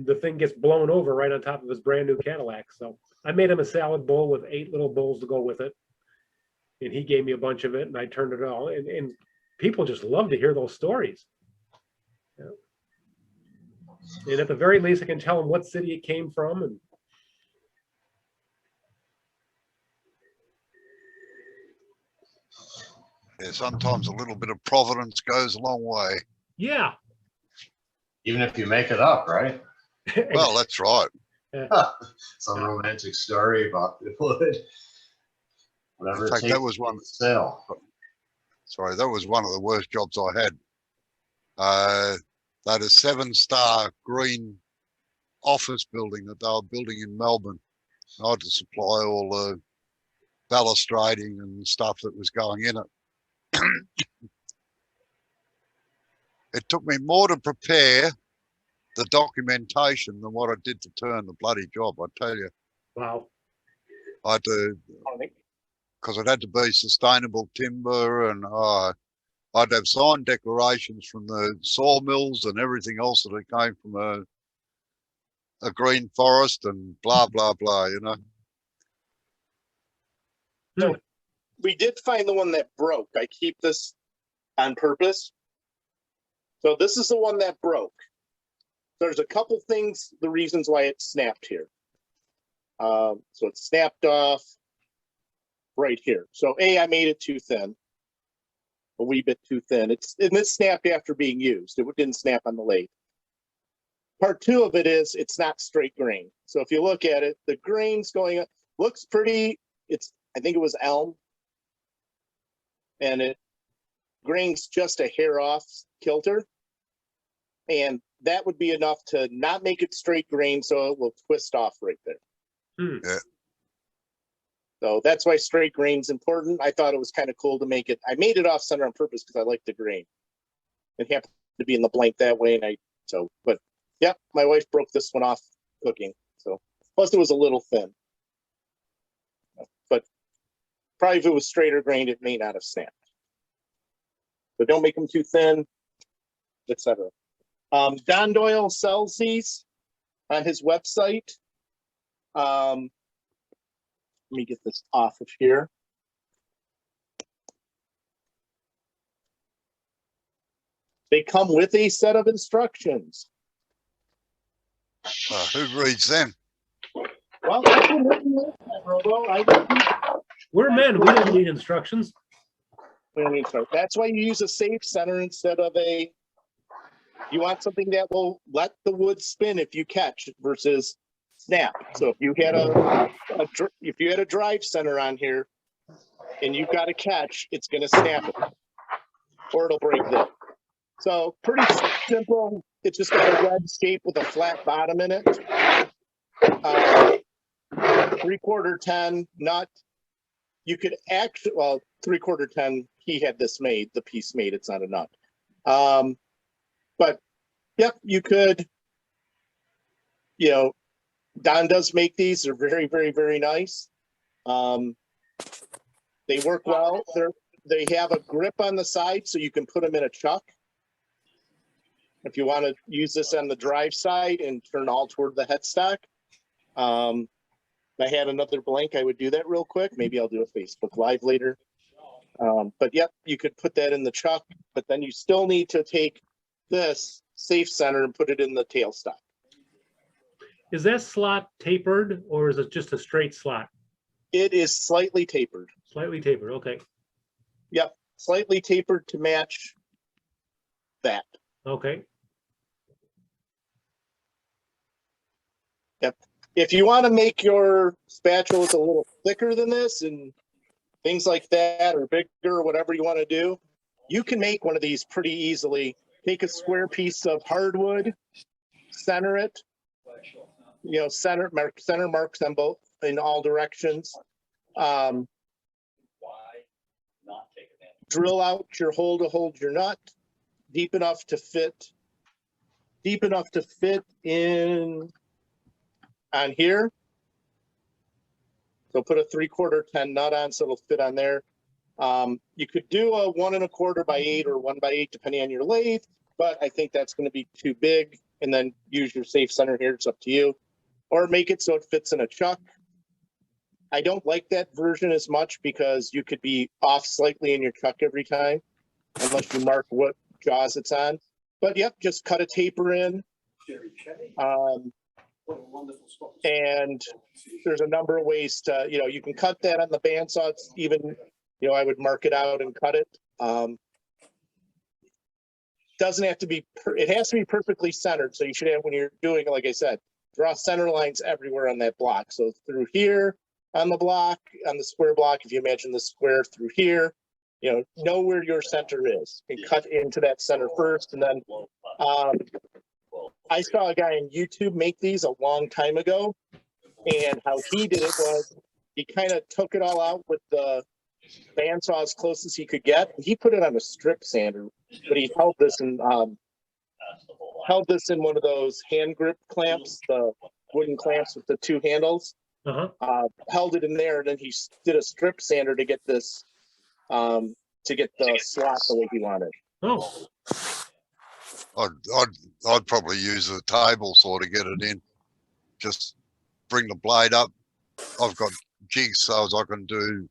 S2: the thing gets blown over right on top of his brand new Cadillac. So I made him a salad bowl with 8 little bowls to go with it. And he gave me a bunch of it and I turned it all. And people just love to hear those stories. Yeah. And at the very least, I can tell them what city it came from. And
S4: Yeah, sometimes a little bit of providence goes a long way.
S2: yeah.
S5: Even if you make it up, right?
S4: Well, that's right.
S5: Some romantic story about the wood. Whatever
S4: In
S5: it
S4: fact,
S5: takes
S4: that was one.
S5: to sell.
S4: Sorry, that was one of the worst jobs I had. They had a 7-star green office building that they were building in Melbourne. I had to supply all the balustrading and stuff that was going in it. It took me more to prepare the documentation than what I did to turn the bloody job, I tell you.
S2: Wow.
S4: I had to, because it had to be sustainable timber, and I'd have signed declarations from the sawmills and everything else that it came from a green forest and blah, blah, blah, you know.
S1: So we did find the one that broke. I keep this on purpose. So this is the one that broke. There's a couple things, the reasons why it snapped here. So it snapped off right here. So I made it too thin, a wee bit too thin. And this snapped after being used. It didn't snap on the lathe. Part 2 of it is it's not straight grain. So if you look at it, the grain's going up, looks pretty. I think it was elm, and it grain's just a hair off kilter, and that would be enough to not make it straight grain, so it will twist off right there.
S4: Yeah.
S1: So that's why straight grain's important. I thought it was kind of cool to make it. I made it off center on purpose because I like the grain. It happened to be in the blank that way, and but yeah, my wife broke this one off cooking. So plus it was a little thin. But probably if it was straighter grained, it may not have snapped. So don't make them too thin, etc. Don Doyle sells these on his website. Let me get this off of here. They come with a set of instructions.
S4: Who reads them?
S1: Well, that's what written last time, Robo.
S2: We're men. We don't need instructions.
S1: That's why you use a safe center instead of a. You want something that will let the wood spin if you catch versus snap. So if you had a drive center on here and you've got a catch, it's going to snap it or it'll break it. So pretty simple. It's just got a red scape with a flat bottom in it. 3/4 10 nut. You could actually, well, 3/4 10. He had this made, the piece made. It's not a nut. But yep, you could. You know, Don does make these. They're very, very, very nice. They work well. They have a grip on the side, so you can put them in a chuck. If you want to use this on the drive side and turn all toward the headstock. If I had another blank, I would do that real quick. Maybe I'll do a Facebook Live later. But yep, you could put that in the chuck, but then you still need to take this safe center and put it in the tailstock.
S2: Is that slot tapered or is it just a straight slot?
S1: It is slightly tapered.
S2: Slightly tapered, okay.
S1: Yep, slightly tapered to match that.
S2: Okay.
S1: Yep. If you want to make your spatulas a little thicker than this and things like that, or bigger, or whatever you want to do, you can make one of these pretty easily. Take a square piece of hardwood, center it, you know, center marks on both in all directions. Drill out your hole to hold your nut deep enough to fit in on here. So put a 3/4 10 nut on so it'll fit on there. You could do a 1 1/4 by 8 or 1 by 8, depending on your lathe, but I think that's going to be too big. And then use your safe center here. It's up to you, or make it so it fits in a chuck. I don't like that version as much because you could be off slightly in your chuck every time, unless you mark what jaws it's on. But yep, just cut a taper in. And there's a number of ways to, you can cut that on the bandsaw. It's even, I would mark it out and cut it. Doesn't have to be, it has to be perfectly centered. So you should have, when you're doing, like I said, draw center lines everywhere on that block. So through here on the block, on the square block, if you imagine the square through here, know where your center is and cut into that center first. And then I saw a guy on YouTube make these a long time ago, and how he did it was he kind of took it all out with the bandsaw as close as he could get. He put it on a strip sander, but he held this in one of those hand grip clamps, the wooden clamps with the 2 handles. Held it in there, and then he did a strip sander to get this to get the slot the way he wanted.
S2: Oh,
S4: I'd probably use a table saw to get it in. Just bring the blade up. I've got jigsaws I can do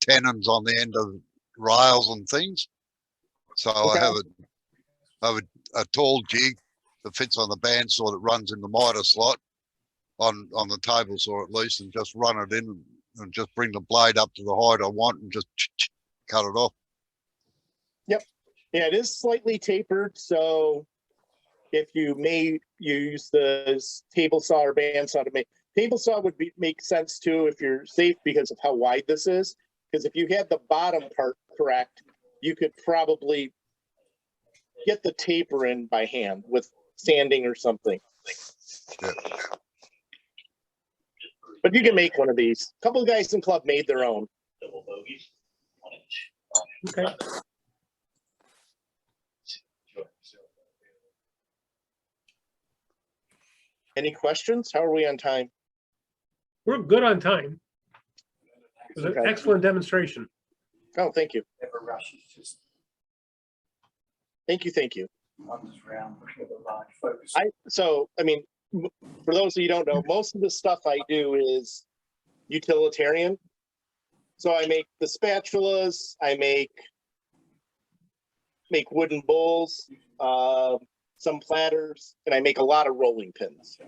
S4: tenons on the end of rails and things. So
S1: Okay.
S4: I have a tall jig that fits on the bandsaw that runs in the miter slot on the table saw at least, and just run it in and just bring the blade up to the height I want and just cut it off.
S1: Yeah, it is slightly tapered, so if you may use the table saw or bandsaw to make, table saw would make sense too if you're safe because of how wide this is. Because if you had the bottom part correct, you could probably get the taper in by hand with sanding or something.
S4: Yeah.
S1: But you can make one of these. A couple of guys in club made their own.
S2: okay.
S1: Any questions? How are we on time?
S2: We're good on time. It was an
S1: Okay.
S2: excellent demonstration.
S1: Oh, thank you.
S7: Never rushes, just
S1: Thank you. Thank you.
S7: runs around with a large focus.
S1: For those of you who don't know, most of the stuff I do is utilitarian. So I make the spatulas, I make wooden bowls, some platters, and I make a lot of rolling pins.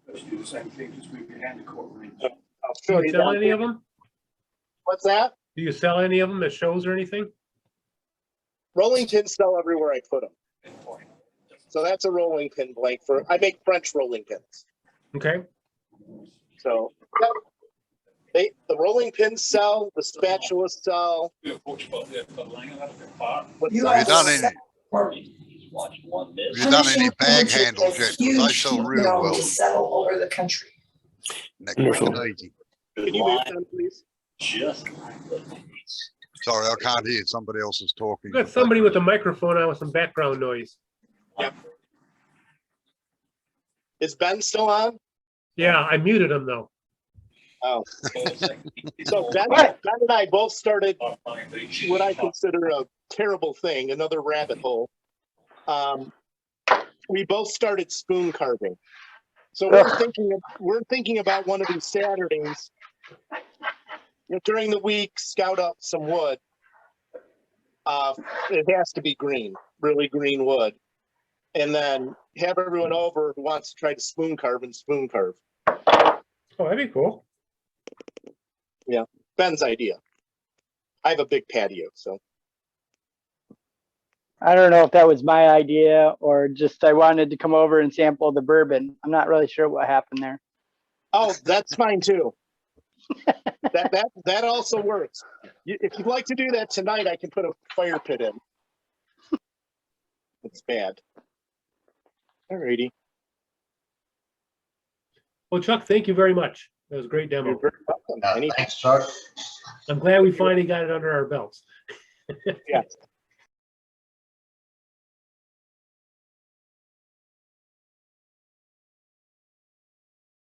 S7: Let's do the same thing, just move your hand a quarter inch.
S1: I'll
S2: Do
S1: show
S2: you
S1: you
S2: sell
S1: that.
S2: any of them?
S1: What's that?
S2: Do you sell any of them at shows or anything?
S1: Rolling pins sell everywhere I put them. So that's a rolling pin blank I make French rolling pins.
S2: Okay.
S1: So the rolling pins sell, the spatulas sell.
S4: Have you done any bag handles yet? They sell real well.
S8: Settle over the country.
S4: Next and easy.
S1: Can you move them, please?
S4: Sorry, I can't hear. Somebody else is talking.
S2: We've got somebody with a microphone on with some background noise.
S1: Is Ben still on?
S2: Yeah, I muted him though.
S1: Oh. So Ben and I both started what I consider a terrible thing, another rabbit hole. We both started spoon carving. So we're thinking about one of these Saturdays, during the week, scout up some wood. It has to be green, really green wood. And then have everyone over who wants to try to spoon carve and spoon carve.
S2: Oh, that'd be cool.
S1: Ben's idea. I have a big patio, so.
S6: I don't know if that was my idea or just I wanted to come over and sample the bourbon. I'm not really sure what happened there.
S1: Oh, that's fine too. That also works. If you'd like to do that tonight, I can put a fire pit in. It's bad. Alrighty.
S2: Well, Chuck, thank you very much. That was a great demo.
S1: You're very welcome. Anytime.
S5: Thanks, Chuck.
S2: I'm glad we finally got it under our belts.
S1: Yes.